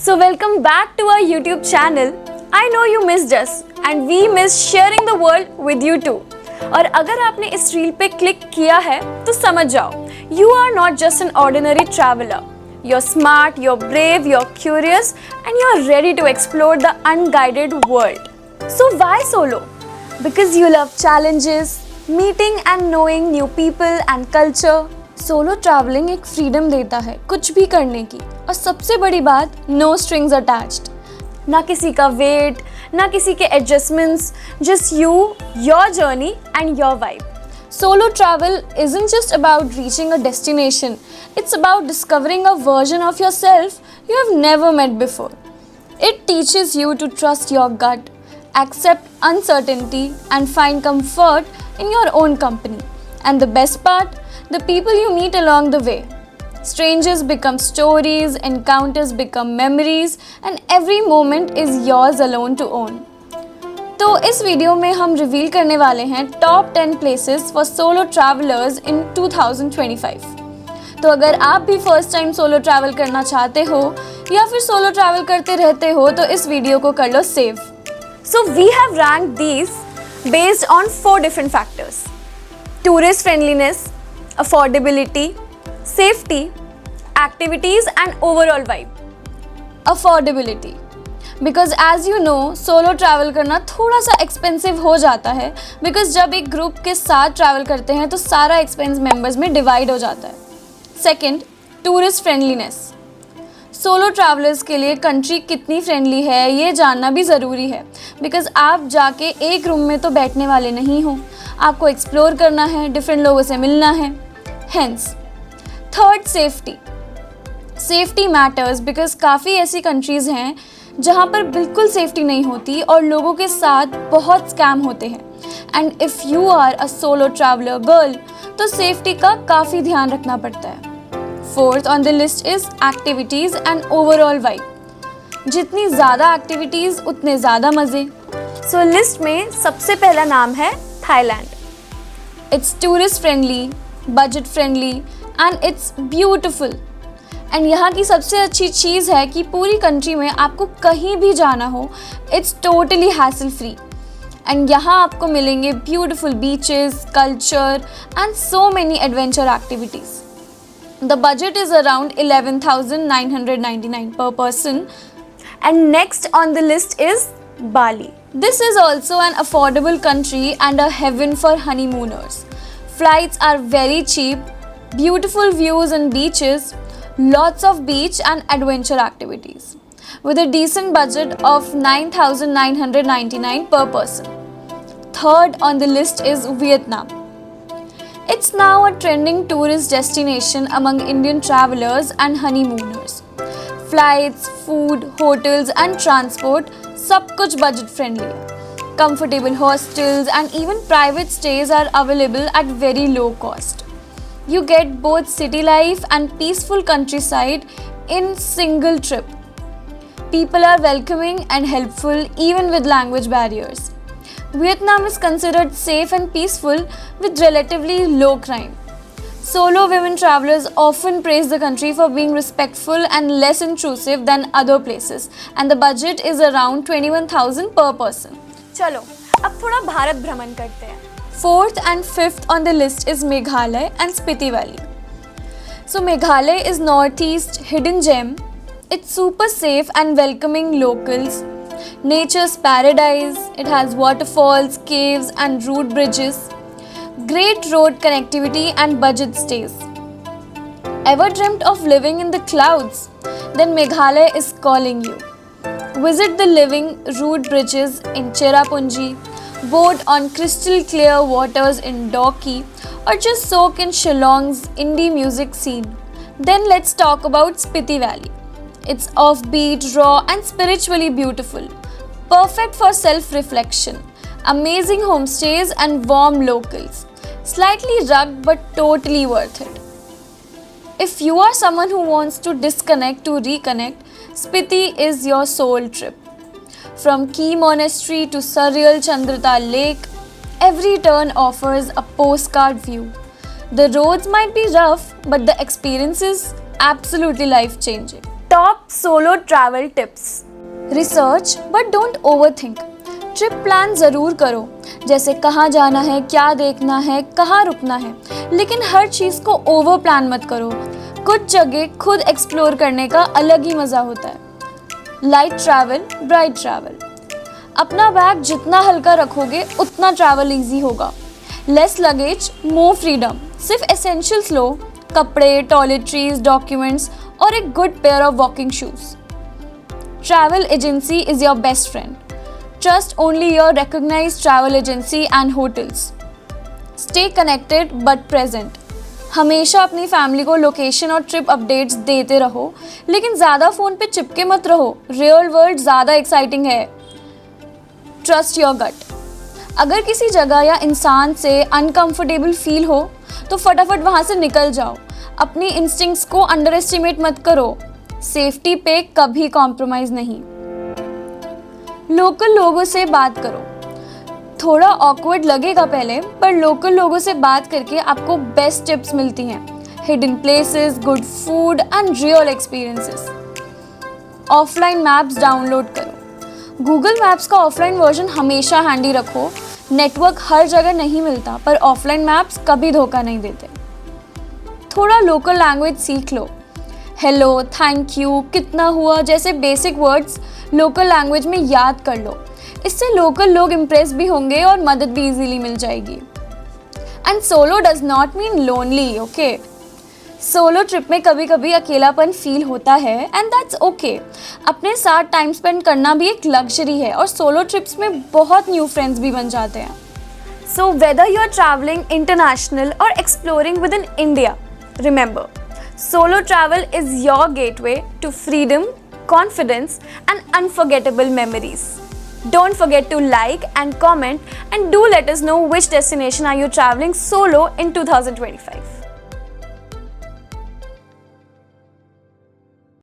So welcome back to our YouTube channel. I know you missed us and we miss sharing the world with you too. और अगर आपने इस reel पे click किया है तो समझ जाओ, you are not just an ordinary traveler. You're smart, you're brave, you're curious and you're ready to explore the unguided world. So why solo? Because you love challenges, meeting and knowing new people and culture. Solo travelling एक freedom देता है कुछ भी करने की, और सबसे बड़ी बात, नो स्ट्रिंग्स अटैच्ड. ना किसी का वेट, ना किसी के adjustments, just you, your journey and your vibe. Solo travel isn't just about reaching a destination, it's about discovering a version of yourself you have never met before. It teaches you to trust your gut, accept uncertainty and find comfort in your own company. And the best part, the people you meet along the way. Strangers become stories, encounters become memories, and every moment is yours alone to own. तो इस video में हम reveal करने वाले हैं top 10 places for solo travellers in 2025. तो अगर आप भी फर्स्ट टाइम सोलो ट्रैवल करना चाहते हो या फिर सोलो ट्रैवल करते रहते हो तो इस वीडियो को कर लो save. So we have ranked these based on 4 different factors: tourist friendliness, affordability, safety, activities and overall vibe. Affordability, because as you know, solo travel करना थोड़ा सा expensive हो जाता है, because जब एक group के साथ travel करते हैं तो सारा expense members में divide हो जाता है. Second, tourist friendliness. Solo travellers के लिए कंट्री कितनी फ्रेंडली है ये जानना भी ज़रूरी है, बिकॉज आप जाके एक रूम में तो बैठने वाले नहीं हो, आपको एक्सप्लोर करना है, डिफरेंट लोगों से मिलना है. Hence. Third, safety. Safety matters because काफ़ी ऐसी कंट्रीज़ हैं जहाँ पर बिल्कुल सेफ्टी नहीं होती और लोगों के साथ बहुत स्कैम होते हैं. And if you are a solo traveller girl तो सेफ्टी का काफ़ी ध्यान रखना पड़ता है. Fourth on the list is activities and overall vibe. जितनी ज़्यादा एक्टिविटीज़ उतने ज़्यादा मज़े. सो लिस्ट में सबसे पहला नाम है Thailand. It's tourist friendly, budget friendly and it's beautiful. And यहाँ की सबसे अच्छी चीज़ है कि पूरी कंट्री में आपको कहीं भी जाना हो, it's totally hassle free. And यहाँ आपको मिलेंगे beautiful beaches, culture and so many adventure activities. The budget is around 11,999 per person. And next on the list is Bali. This is also an affordable country and a heaven for honeymooners. Flights are very cheap, beautiful views and beaches, lots of beach and adventure activities. With a decent budget of 9,999 per person. Third on the list is Vietnam. It's now a trending tourist destination among Indian travelers and honeymooners. Flights, food, hotels and transport, सब कुछ budget friendly है. Comfortable hostels and even private stays are available at very low cost. You get both city life and peaceful countryside in single trip. People are welcoming and helpful even with language barriers. Vietnam is considered safe and peaceful with relatively low crime. Solo women travelers often praise the country for being respectful and less intrusive than other places, and the budget is around 21,000 per person. चलो, अब थोड़ा भारत भ्रमण करते हैं. Fourth and fifth on the list is Meghalaya and Spiti Valley. So Meghalaya is northeast hidden gem. It's super safe and welcoming locals. Nature's paradise. It has waterfalls, caves and road bridges. Great road connectivity and budget stays. Ever dreamt of living in the clouds? Then Meghalaya is calling you. Visit the living road bridges in Cherrapunji, boat on crystal clear waters in Doki, or just soak in Shillong's indie music scene. Then let's talk about Spiti Valley. It's offbeat, raw and spiritually beautiful. Perfect for self-reflection. Amazing homestays and warm locals. Slightly rugged but totally worth it. If you are someone who wants to disconnect to reconnect, Spiti is your soul trip. From Key Monastery to surreal Chandratal Lake, every turn offers a postcard view. The roads might be rough, but the experience is absolutely life-changing. Top solo travel tips. Research but don't overthink. Trip plan ज़रूर करो, जैसे कहाँ जाना है, क्या देखना है, कहाँ रुकना है, लेकिन हर चीज़ को ओवर प्लान मत करो। कुछ जगह खुद एक्सप्लोर करने का अलग ही मज़ा होता है। Light travel, bright travel. अपना बैग जितना हल्का रखोगे उतना ट्रैवल इजी होगा। Less luggage, more freedom. सिर्फ एसेंशियल्स लो, कपड़े, टॉयलेटरीज, डॉक्यूमेंट्स और एक good pair of walking shoes. Travel agency is your best friend. Trust only your recognized travel agency and hotels. Stay connected but present. हमेशा अपनी family को location और trip updates देते रहो, लेकिन ज़्यादा फ़ोन पे चिपके मत रहो। रियल वर्ल्ड ज़्यादा एक्साइटिंग है। Trust your gut. अगर किसी जगह या इंसान से अनकंफर्टेबल फील हो तो फटाफट वहाँ से निकल जाओ। अपनी इंस्टिंक्ट्स को अंडर एस्टिमेट मत करो। सेफ्टी पे कभी कॉम्प्रोमाइज़ नहीं। लोकल लोगों से बात करो। थोड़ा ऑकवर्ड लगेगा पहले, पर लोकल लोगों से बात करके आपको बेस्ट टिप्स मिलती हैं। Hidden places, good food and real experiences. Offline maps download करो। गूगल मैप्स का ऑफलाइन वर्जन हमेशा हैंडी रखो। नेटवर्क हर जगह नहीं मिलता, पर ऑफलाइन मैप्स कभी धोखा नहीं देते। थोड़ा लोकल लैंग्वेज सीख लो। हेलो, थैंक यू, कितना हुआ जैसे बेसिक वर्ड्स लोकल लैंग्वेज में याद कर लो। इससे लोकल लोग इम्प्रेस भी होंगे और मदद भी इजीली मिल जाएगी। And solo does not mean lonely, okay. Solo trip में कभी कभी अकेलापन फील होता है एंड दैट्स ओके। अपने साथ टाइम स्पेंड करना भी एक लग्जरी है और सोलो ट्रिप्स में बहुत न्यू फ्रेंड्स भी बन जाते हैं। So whether you are travelling international और exploring within India, remember, solo travel is your gateway to freedom, confidence and unforgettable memories. Don't forget to like and comment and do let us know which destination are you traveling solo in 2025.